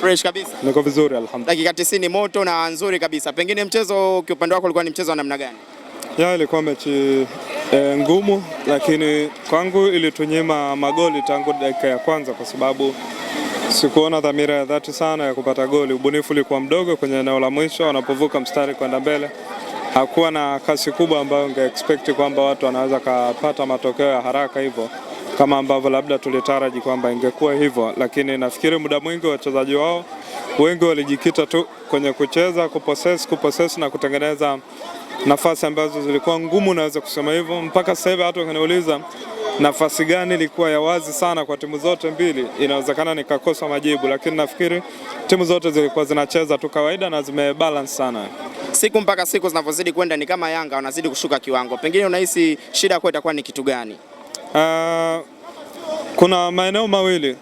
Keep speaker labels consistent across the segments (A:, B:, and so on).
A: Fresh kabisa.
B: Niko vizuri alhamdulillah.
A: Dakika 90 moto na nzuri kabisa. Pengine mchezo kwa upande wako ulikuwa ni mchezo wa namna gani?
B: Ilikuwa mechi ngumu, lakini kwangu ilitunyima magoli tangu dakika ya kwanza kwa sababu sikuona dhamira ya dhati sana ya kupata goli. Ubunifu ulikuwa mdogo kwenye eneo la mwisho wanapovuka mstari kwenda mbele. Hakuwa na kasi kubwa ambayo unge expect kwamba watu wanaweza kupata matokeo ya haraka hivyo kama ambavyo labda tulitaraji kwamba ingekuwa hivyo, lakini nafikiri muda mwingi wachezaji wao wengi walijikita tu kwenye kucheza, kupossess na kutengeneza nafasi ambazo zilikuwa ngumu, naweza kusema hivyo. Mpaka sasa hivi hata ukiniuliza nafasi gani ilikuwa ya wazi sana kwa timu zote mbili, inawezekana nikakosa majibu, lakini nafikiri timu zote zilikuwa zinacheza tu kawaida na zimebalance sana.
A: Siku mpaka siku zinavyozidi kwenda ni kama Yanga wanazidi kushuka kiwango. Pengine unahisi shida yako itakuwa ni kitu gani?
B: Kuna maeneo mawili.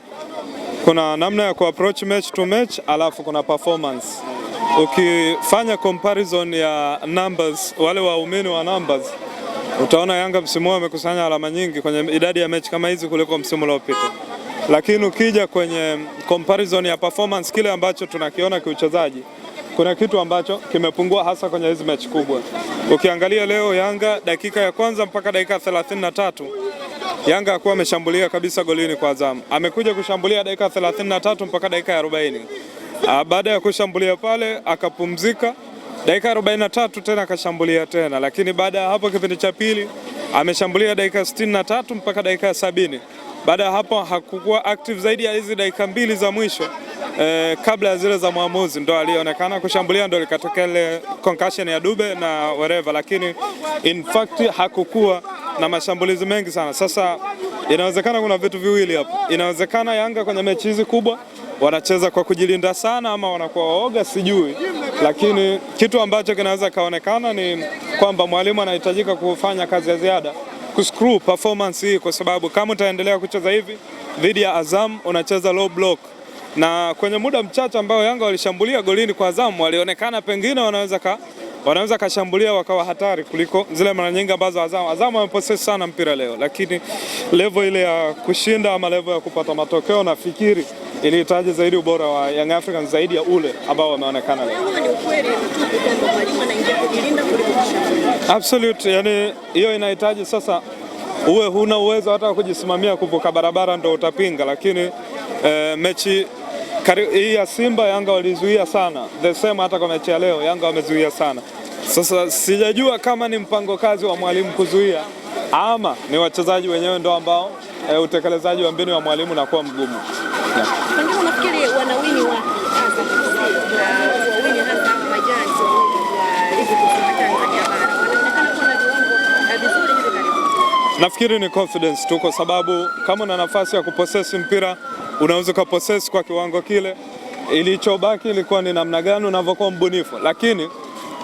B: Kuna namna ya kuapproach match to match, alafu kuna performance. Ukifanya comparison ya numbers, wale waumini wa numbers, utaona Yanga msimu amekusanya alama nyingi kwenye idadi ya mechi kama hizi kuliko msimu uliopita. Lakini ukija kwenye comparison ya performance, kile ambacho tunakiona kiuchezaji, kuna kitu ambacho kimepungua hasa kwenye hizi mechi kubwa. Ukiangalia leo Yanga dakika ya kwanza mpaka dakika 33 Yanga hakuwa ameshambulia kabisa golini kwa Azam. Amekuja kushambulia dakika 33 mpaka dakika 40. Baada ya kushambulia pale akapumzika, dakika 43 tena akashambulia tena, lakini baada ya hapo kipindi cha pili ameshambulia dakika 63 mpaka dakika 70. Baada ya hapo hakukuwa active zaidi ya hizi dakika mbili za mwisho. Kabla ya zile za mwamuzi ndo alionekana kushambulia, ndo likatokea ile concussion ya Dube na whatever, lakini in fact hakukuwa na mashambulizi mengi sana. Sasa inawezekana kuna vitu viwili hapo. Inawezekana Yanga kwenye mechi hizi kubwa wanacheza kwa kujilinda sana ama wanakuwa waoga, sijui. Lakini kitu ambacho kinaweza kaonekana ni kwamba mwalimu anahitajika kufanya kazi ya ziada kuscrew performance hii, kwa sababu kama utaendelea kucheza hivi dhidi ya Azam unacheza low block, na kwenye muda mchache ambao Yanga walishambulia golini kwa Azam walionekana pengine wanaweza kashambulia wakawa hatari kuliko zile mara nyingi ambazo Azam wamepossess sana mpira leo, lakini level ile ya kushinda ama level ya kupata matokeo nafikiri ilihitaji zaidi ubora wa Young Africans zaidi ya ule ambao wameonekana leo. Absolute, yani hiyo inahitaji sasa uwe huna uwezo hata kujisimamia kuvuka barabara ndo utapinga, lakini mechi hii ya Simba Yanga walizuia sana. The same hata kwa mechi ya leo Yanga wamezuia sana. Sasa sijajua kama ni mpango kazi wa mwalimu kuzuia ama ni wachezaji wenyewe ndo ambao utekelezaji wa mbinu ya mwalimu unakuwa mgumu.
C: Pengine unafikiri wanawini wa wawini hasa Majani wa ligi kuu Tanzania bara wanaonekana kuwa na viwango vizuri hivi karibuni?
B: Nafikiri ni confidence tu, kwa sababu kama una nafasi ya kupossess mpira unaweza kupossess kwa kiwango kile. Ilichobaki ilikuwa ni namna gani unavyokuwa mbunifu. Lakini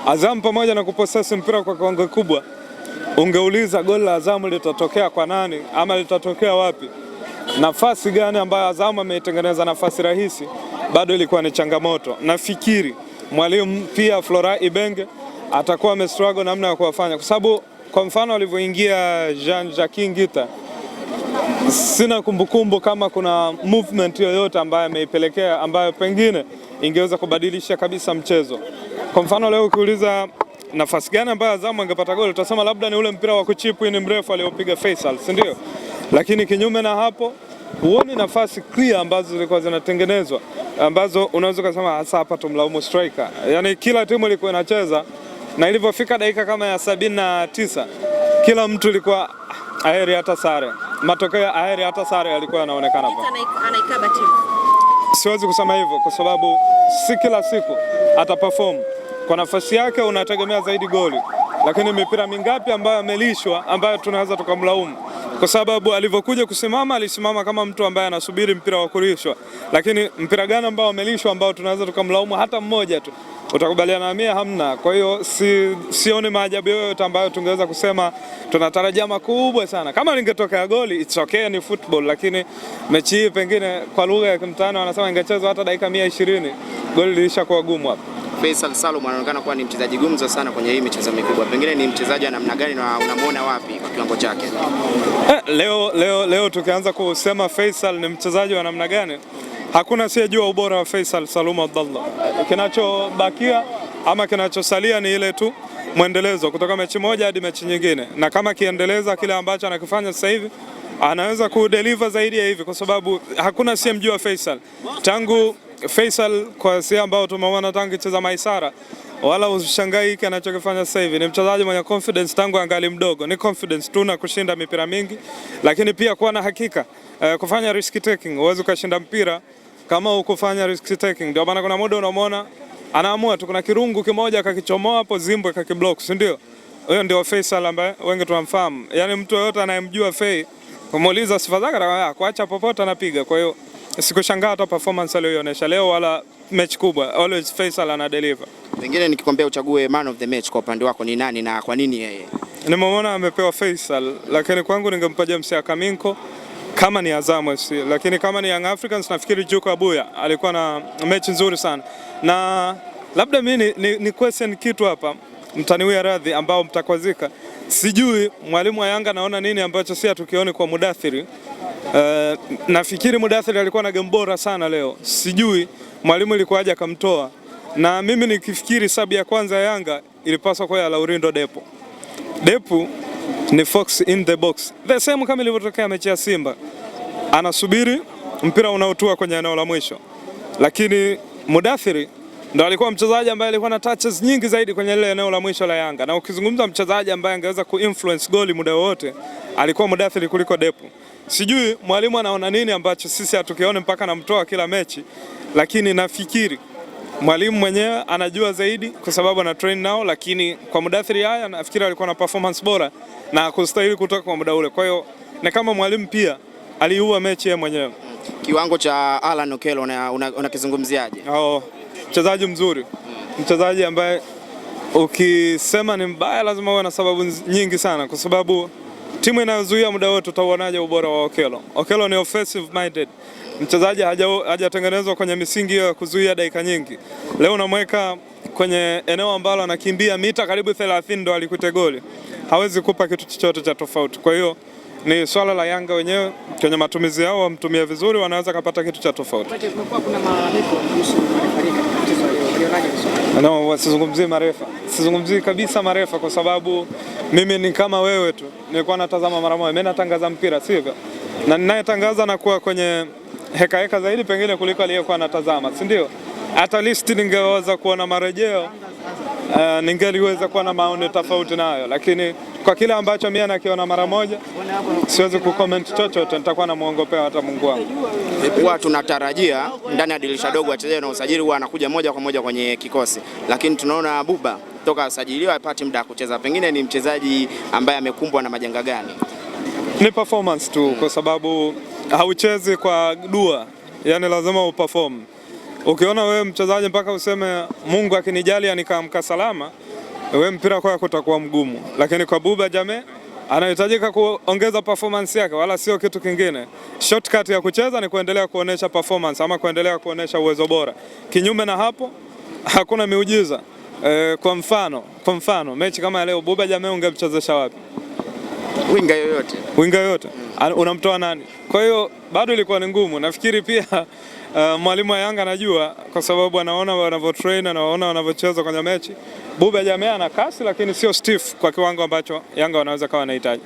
B: Azam pamoja na kupossess mpira kwa kiwango kubwa, ungeuliza goli la Azam litatokea kwa nani ama litatokea wapi, nafasi gani ambayo Azam ameitengeneza nafasi rahisi, bado ilikuwa ni changamoto. Nafikiri mwalimu pia Flora Ibenge atakuwa amestruggle namna ya kuwafanya, kwa sababu kwa mfano alivyoingia Jean-Jacques Ngita, sina kumbukumbu kama kuna movement yoyote ambayo ameipelekea ambayo pengine ingeweza kubadilisha kabisa mchezo. Kwa mfano leo ukiuliza nafasi gani ambayo Azam angepata goli, utasema labda ni ule mpira wa kuchipu ni mrefu aliopiga Faisal, si ndio? Lakini kinyume na hapo huoni nafasi clear ambazo zilikuwa zinatengenezwa ambazo unaweza kusema hasa hapa tumlaumu striker. Yaani kila timu ilikuwa inacheza na ilivyofika dakika kama ya 79 kila mtu ilikuwa aheri hata sare. Matokeo ya aheri hata sare yalikuwa yanaonekana hapa.
C: Anaikaba timu.
B: Siwezi kusema hivyo kwa sababu si kila siku ataperform. Kwa nafasi yake unategemea zaidi goli. Lakini mipira mingapi ambayo amelishwa ambayo tunaweza tukamlaumu? Kwa sababu alivyokuja kusimama alisimama kama mtu ambaye anasubiri mpira wa kulishwa. Lakini mpira gani ambao amelishwa ambao tunaweza tukamlaumu hata mmoja tu? Utakubaliana na mimi hamna. Kwa hiyo sioni maajabu yoyote ambayo tungeweza kusema tunatarajia makubwa sana. Kama lingetokea goli it's okay, ni football, lakini mechi hii pengine kwa lugha ya kimtaani wanasema ingechezwa hata dakika 120 goli lilishakuwa gumu hapa.
A: Faisal Salum anaonekana kuwa ni mchezaji gumzo sana kwenye hii michezo mikubwa. Pengine ni mchezaji wa namna gani na unamuona wapi kwa kiwango chake?
B: Leo tukianza kusema Faisal ni mchezaji wa namna gani, hakuna asiyejua ubora wa Faisal Salum Abdallah. Kinachobakia ama kinachosalia ni ile tu mwendelezo kutoka mechi moja hadi mechi nyingine, na kama kiendeleza kile ambacho anakifanya sasa hivi anaweza kudeliver zaidi ya hivi, kwa sababu hakuna asiyemjua Faisal. Tangu Faisal kwa sisi ambao tumeona tangu cheza Maisara, wala ushangai hiki anachokifanya sasa hivi. Ni mchezaji mwenye confidence tangu angali mdogo. Ni confidence tu na kushinda mipira mingi, lakini pia kuwa na hakika, kufanya risk taking. Uweze kushinda mpira kama ukufanya risk taking. Ndio maana kuna muda unamwona anaamua tu, kuna kirungu kimoja akakichomoa hapo Zimbwe kakiblock, si ndio? Huyo ndio Faisal ambaye wengi tunamfahamu. Yaani mtu yote anayemjua Fei kumuuliza sifa zake kuacha popote anapiga. Kwa hiyo sikushangaa hata performance aliyoonyesha leo wala mechi kubwa. Always Faisal ana deliver.
A: Pengine nikikwambia uchague man of the match kwa upande wako ni nani na kwa nini yeye?
B: Nimeona amepewa Faisal, lakini kwangu ningempa James Akaminko kama ni Azam FC, lakini kama ni Young Africans nafikiri Juko Abuya alikuwa na mechi nzuri sana. Na labda mimi ni question kitu hapa, mtaniwia radhi ambao mtakwazika. Sijui mwalimu wa Yanga naona nini ambacho si hatukioni kwa Mudathiri. Nafikiri Mudathiri alikuwa na game bora sana leo. Sijui mwalimu ilikuwa aje akamtoa. Na mimi nikifikiri sababu ya kwanza ya Yanga ilipaswa kwa ya Laurindo Depo. Depo ni fox in the box. The same kama ilivyotokea mechi ya Simba. Anasubiri mpira unaotua kwenye eneo la mwisho. Lakini Mudathiri ndo alikuwa mchezaji ambaye alikuwa na touches nyingi zaidi kwenye ile eneo la mwisho la Yanga. Na ukizungumza mchezaji ambaye angeweza kuinfluence goli muda wote, alikuwa Mudathiri kuliko Depo. Sijui mwalimu anaona nini ambacho sisi hatukione mpaka namtoa kila mechi, lakini nafikiri mwalimu mwenyewe anajua zaidi kwa sababu ana train nao, lakini kwa Mudathiri haya nafikiri alikuwa na performance bora na kustahili kutoka kwa muda ule. Kwa hiyo ni kama mwalimu pia aliua mechi yeye mwenyewe.
A: Kiwango cha Alan Okello unakizungumziaje?
B: Mchezaji mzuri. Mchezaji ambaye ukisema ni mbaya lazima uwe na sababu nyingi sana, kwa sababu timu inayozuia muda wote utaonaje ubora wa Okello? Okello ni offensive minded. Mchezaji hajatengenezwa kwenye misingi ya kuzuia dakika nyingi. Leo unamweka kwenye eneo ambalo anakimbia mita karibu 30 ndo alikute goli. Hawezi kupa kitu chochote cha tofauti. Kwa hiyo ni swala la Yanga wenyewe kwenye matumizi yao, wamtumie vizuri, wanaweza kupata kitu cha tofauti.
C: Kuna malalamiko kuhusu refa.
B: No, wasizungumzie marefa. Sizungumzie kabisa marefa kwa sababu mimi ni kama wewe tu. Nilikuwa natazama mara moja. Mimi natangaza mpira, sivyo? Na ninayetangaza na kuwa kwenye heka zaidi pengine kuliko aliyekuwa anatazama, si ndio? At least ningeweza kuona marejeo, ningeliweza kuwa na maoni tofauti nayo, lakini kwa kile ambacho mimi nakiona mara moja siwezi kucomment chochote, nitakuwa namuongopea hata Mungu wangu.
A: Kwa tunatarajia ndani ya dirisha dogo wachezaji na usajili huwa anakuja moja kwa moja kwenye kikosi, lakini tunaona Buba toka asajiliwa hapati muda kucheza. Pengine ni mchezaji ambaye amekumbwa na majanga gani?
B: Ni performance tu, kwa sababu hauchezi kwa dua, yani lazima uperform. Ukiona wewe mchezaji mpaka useme Mungu akinijali nikaamka salama, wewe mpira kwako utakuwa mgumu. Lakini kwa Buba Jammeh anahitajika kuongeza performance yake, wala sio kitu kingine. Shortcut ya kucheza ni kuendelea kuonesha performance ama kuendelea kuonesha uwezo bora. Kinyume na hapo hakuna miujiza. Kwa mfano mechi kama leo Buba Jammeh ungemchezesha wapi? Winga yoyote. Unamtoa nani? Kwa hiyo bado ilikuwa ni ngumu. Nafikiri pia mwalimu wa Yanga anajua, kwa sababu anaona wanavyotrain, anaona wanavyocheza kwenye mechi. Buba Jammeh ana kasi lakini sio stiff kwa kiwango ambacho Yanga wanaweza kawa wanahitaji.